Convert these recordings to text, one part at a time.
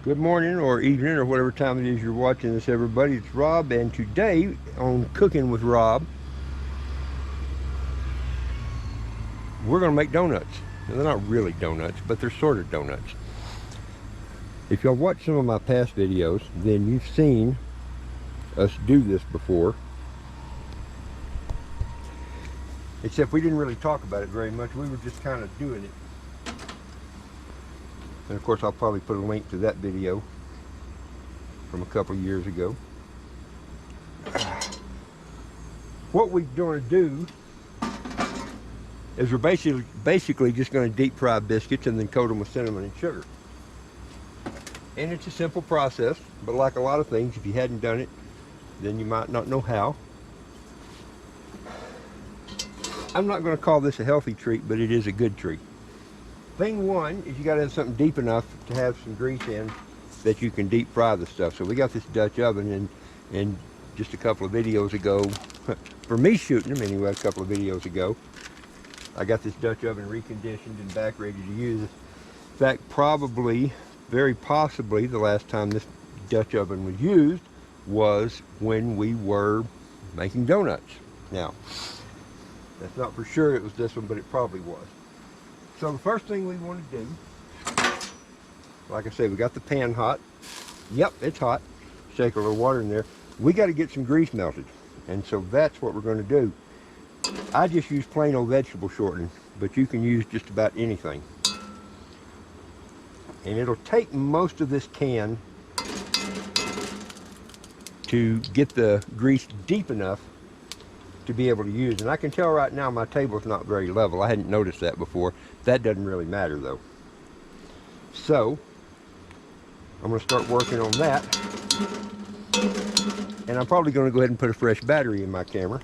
Good morning or evening or whatever time it is you're watching this, everybody. It's Rob, and today on Cooking with Rob, we're going to make donuts. Now, they're not really donuts, but they're sort of donuts. If y'all watched some of my past videos, then you've seen us do this before. Except we didn't really talk about it very much. We were just kind of doing it. And of course, I'll probably put a link to that video from a couple years ago. What we're going to do is we're basically just going to deep fry biscuits and then coat them with cinnamon and sugar. And it's a simple process, but like a lot of things, if you hadn't done it, then you might not know how. I'm not going to call this a healthy treat, but it is a good treat. Thing one is you got to have something deep enough to have some grease in that you can deep fry the stuff. So we got this Dutch oven, and just a couple of videos ago, for me shooting them anyway, a couple of videos ago, I got this Dutch oven reconditioned and back ready to use. In fact, probably, very possibly, the last time this Dutch oven was used was when we were making donuts. Now, that's not for sure it was this one, but it probably was. So the first thing we want to do, like I said, we got the pan hot. Yep, it's hot. Shake a little water in there. We got to get some grease melted, and so that's what we're going to do. I just use plain old vegetable shortening, but you can use just about anything. And it'll take most of this can to get the grease deep enough to be able to use. And I can tell right now my table's not very level. I hadn't noticed that before. That doesn't really matter though. So I'm going to start working on that, and I'm probably going to go ahead and put a fresh battery in my camera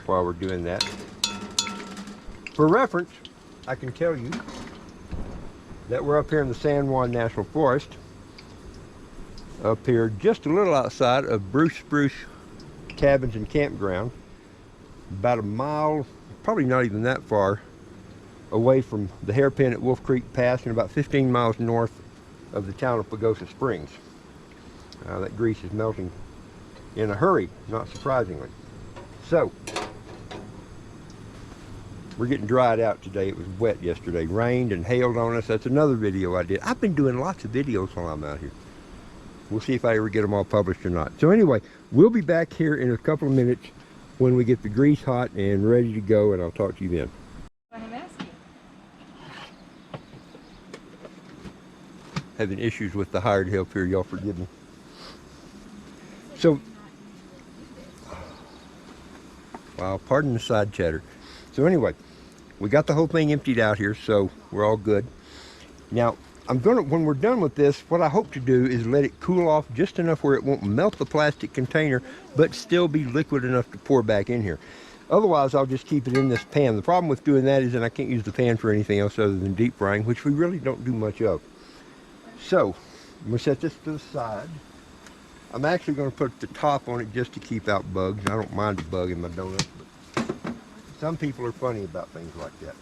while we're doing that. For reference, I can tell you that we're up here in the San Juan National Forest, up here just a little outside of Bruce Spruce Cabins and Campground, about a mile, probably not even that far, away from the hairpin at Wolf Creek Pass, and about 15 miles north of the town of Pagosa Springs. That grease is melting in a hurry, not surprisingly. So, we're getting dried out today. It was wet yesterday, rained and hailed on us. That's another video I did. I've been doing lots of videos while I'm out here. We'll see if I ever get them all published or not. So anyway, we'll be back here in a couple of minutes when we get the grease hot and ready to go, and I'll talk to you then. Having issues with the hired help here, y'all forgive me. So, wow, pardon the side chatter. So anyway, we got the whole thing emptied out here, so we're all good. Now, when we're done with this, what I hope to do is let it cool off just enough where it won't melt the plastic container, but still be liquid enough to pour back in here. Otherwise, I'll just keep it in this pan. The problem with doing that is that I can't use the pan for anything else other than deep frying, which we really don't do much of. So, I'm going to set this to the side. I'm actually going to put the top on it just to keep out bugs. I don't mind a bug in my donuts, but some people are funny about things like that.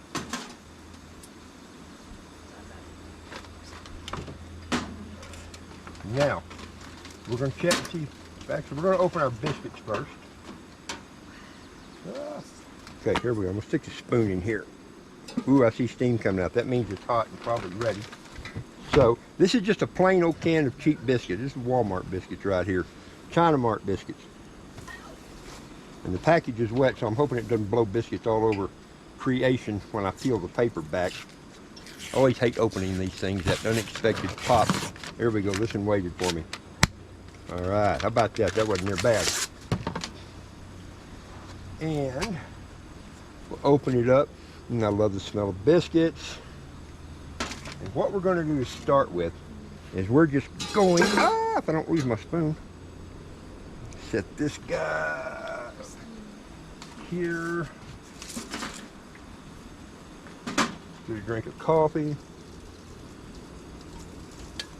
Now, we're going to check and see. Actually, we're going to open our biscuits first. Okay, here we go. I'm going to stick the spoon in here. Ooh, I see steam coming out. That means it's hot and probably ready. So, this is just a plain old can of cheap biscuits. This is Walmart biscuits right here. China Mart biscuits. And the package is wet, so I'm hoping it doesn't blow biscuits all over creation when I peel the paper back. I always hate opening these things, that unexpected pop. There we go, this one waited for me. All right, how about that? That wasn't near bad. And we'll open it up. And I love the smell of biscuits. And what we're going to do to start with is we're just going, if I don't lose my spoon, set this guy here. Do a drink of coffee.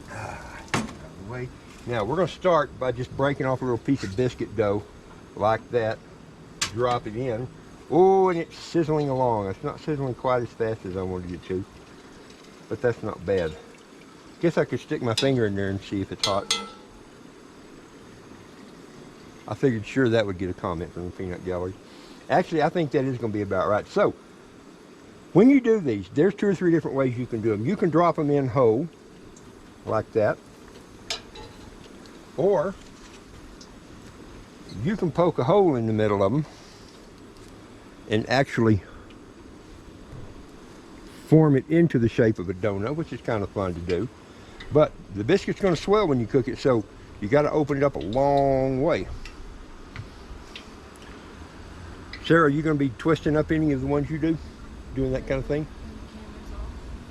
Out of the way. Now we're going to start by just breaking off a little piece of biscuit dough like that. Drop it in. Oh, and it's sizzling along. It's not sizzling quite as fast as I wanted it to, but that's not bad. Guess I could stick my finger in there and see if it's hot. I figured sure that would get a comment from the peanut gallery. Actually, I think that is going to be about right. So, when you do these, there's 2 or 3 different ways you can do them. You can drop them in whole, like that. Or, you can poke a hole in the middle of them and actually form it into the shape of a donut, which is kind of fun to do. But the biscuit's going to swell when you cook it, so you got to open it up a long way. Sarah, are you going to be twisting up any of the ones you do? Doing that kind of thing?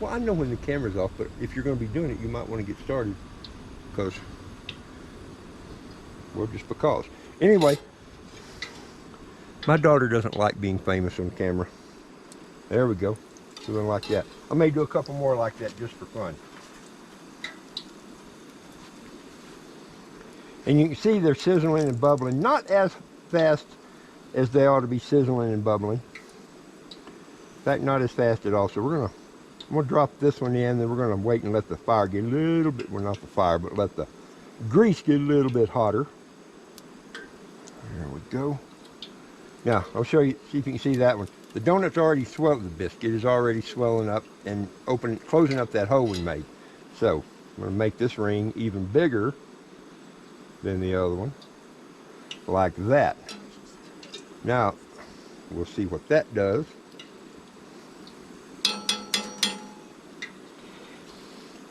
Well, I know when the camera's off, but if you're going to be doing it, you might want to get started. Because, well, just because. Anyway, my daughter doesn't like being famous on camera. There we go. Doing like that. I may do a couple more like that just for fun. And you can see they're sizzling and bubbling, not as fast as they ought to be sizzling and bubbling. In fact, not as fast at all. So I'm gonna drop this one in, then we're gonna wait and let the fire get a little bit, well, not the fire, but let the grease get a little bit hotter. There we go. Now, I'll show you, see if you can see that one. The donut's already swelled, the biscuit is already swelling up and closing up that hole we made. So, I'm gonna make this ring even bigger than the other one, like that. Now, we'll see what that does.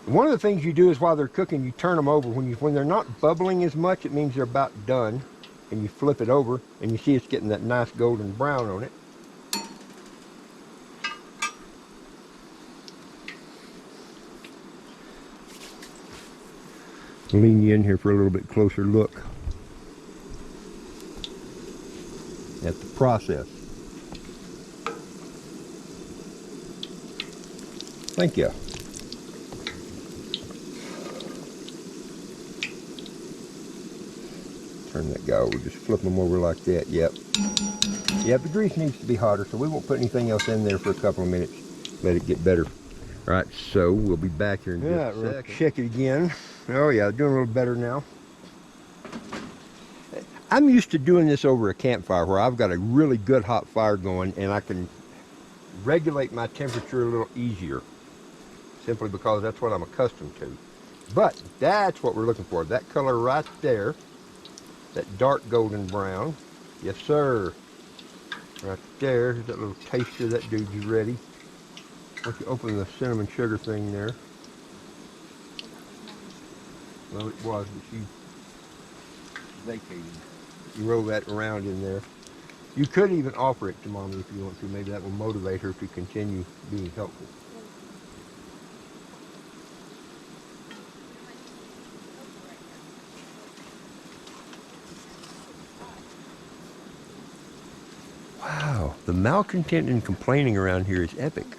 One of the things you do is while they're cooking, you turn them over. When they're not bubbling as much, it means they're about done. And you flip it over, and you see it's getting that nice golden brown on it. Lean you in here for a little bit closer look at the process. Thank you. Turn that guy over, just flip them over like that. Yep. Yep, the grease needs to be hotter, so we won't put anything else in there for a couple of minutes. Let it get better. All right, so we'll be back here in just a second. Check it again. Oh yeah, doing a little better now. I'm used to doing this over a campfire where I've got a really good hot fire going and I can regulate my temperature a little easier, simply because that's what I'm accustomed to. But that's what we're looking for, that color right there, that dark golden brown. Yes, sir. Right there, that little taster, that dude's ready. Once you open the cinnamon sugar thing there. Well, it was, but she vacated. You roll that around in there. You could even offer it to Mommy if you want to. Maybe that will motivate her to continue being helpful. Wow, the malcontent and complaining around here is epic.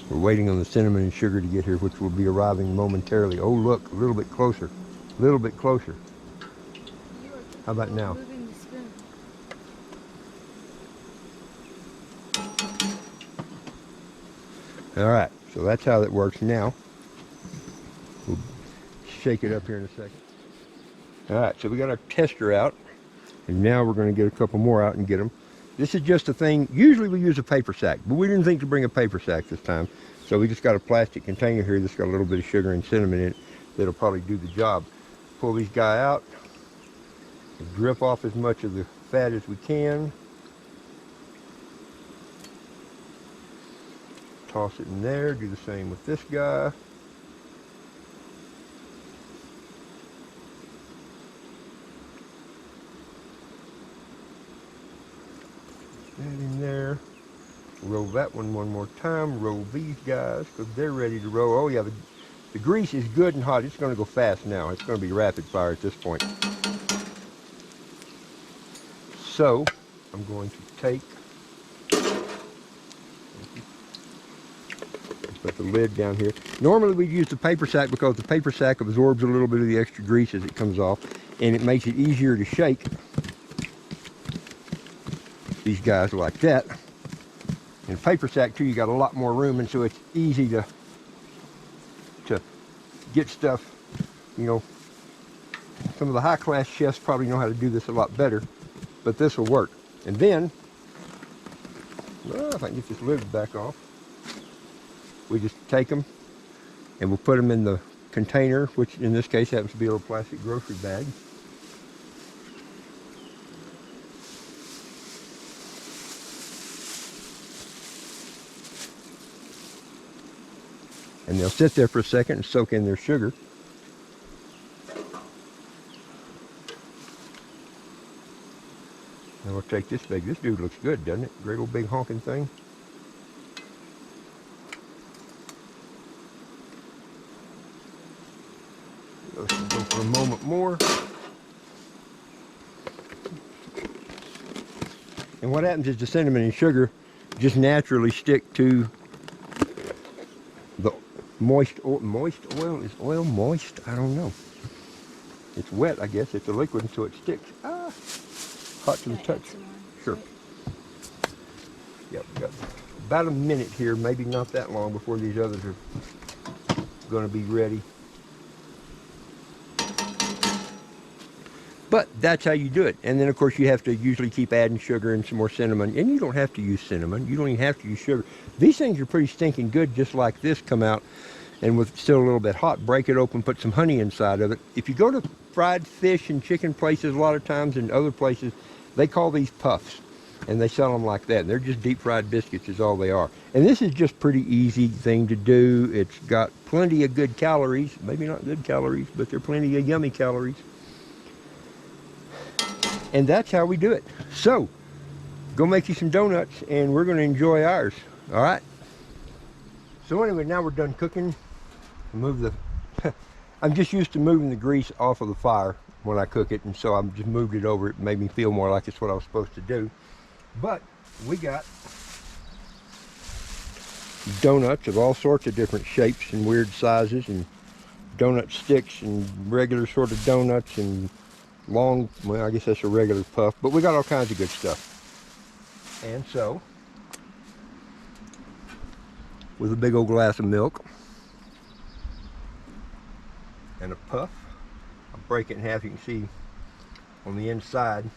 We're waiting on the cinnamon and sugar to get here, which will be arriving momentarily. Oh, look, a little bit closer. A little bit closer. How about now? Moving the spoon. All right, so that's how that works now. We'll shake it up here in a second. All right, so we got our tester out, and now we're going to get a couple more out and get them. This is just a thing, usually we use a paper sack, but we didn't think to bring a paper sack this time. So we just got a plastic container here that's got a little bit of sugar and cinnamon in it that'll probably do the job. Pull these guys out, drip off as much of the fat as we can. toss it in there. Do the same with this guy. That in there. Roll that one more time. Roll these guys because they're ready to roll. Oh yeah, the grease is good and hot. It's going to go fast now. It's going to be rapid fire at this point. So I'm going to take, put the lid down here. Normally we use the paper sack because the paper sack absorbs a little bit of the extra grease as it comes off, and it makes it easier to shake these guys like that. In a paper sack too, you got a lot more room, and so it's easy to get stuff. You know, some of the high class chefs probably know how to do this a lot better, but this will work. And then, well, if I can get this lid back off, we just take them and we'll put them in the container, which in this case happens to be a little plastic grocery bag. And they'll sit there for a second and soak in their sugar. Now we'll take this bag. This dude looks good, doesn't it? Great old big honking thing. Let's go for a moment more. And what happens is the cinnamon and sugar just naturally stick to the moist oil. Is oil moist? I don't know. It's wet, I guess. It's a liquid, so it sticks. Ah, hot to the touch. Sure. Yep, we got about a minute here, maybe not that long before these others are going to be ready. But that's how you do it. And then, of course, you have to usually keep adding sugar and some more cinnamon. And you don't have to use cinnamon. You don't even have to use sugar. These things are pretty stinking good, just like this come out. And with still a little bit hot, break it open, put some honey inside of it. If you go to fried fish and chicken places a lot of times and other places, they call these puffs. And they sell them like that. And they're just deep fried biscuits is all they are. And this is just pretty easy thing to do. It's got plenty of good calories. Maybe not good calories, but they're plenty of yummy calories. And that's how we do it. So, go make you some donuts and we're going to enjoy ours. All right? So anyway, now we're done cooking. Move the, I'm just used to moving the grease off of the fire when I cook it, and so I've just moved it over. It made me feel more like it's what I was supposed to do. But we got donuts of all sorts of different shapes and weird sizes, and donut sticks and regular sort of donuts and long, well, I guess that's a regular puff, but we got all kinds of good stuff. And so, with a big old glass of milk and a puff, I'll break it in half. You can see on the inside,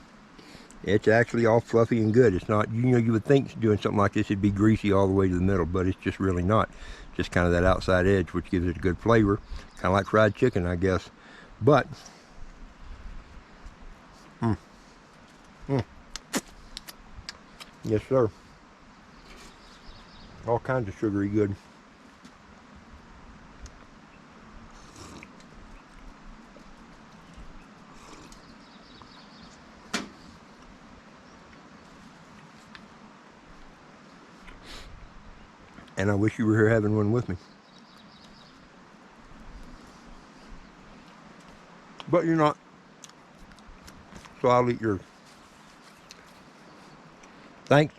it's actually all fluffy and good. It's not, you know, you would think doing something like this it'd be greasy all the way to the middle, but it's just really not. Just kind of that outside edge, which gives it a good flavor, kind of like fried chicken, I guess. But yes, sir. All kinds of sugary good. And I wish you were here having one with me. But you're not. So I'll eat yours. Thanks.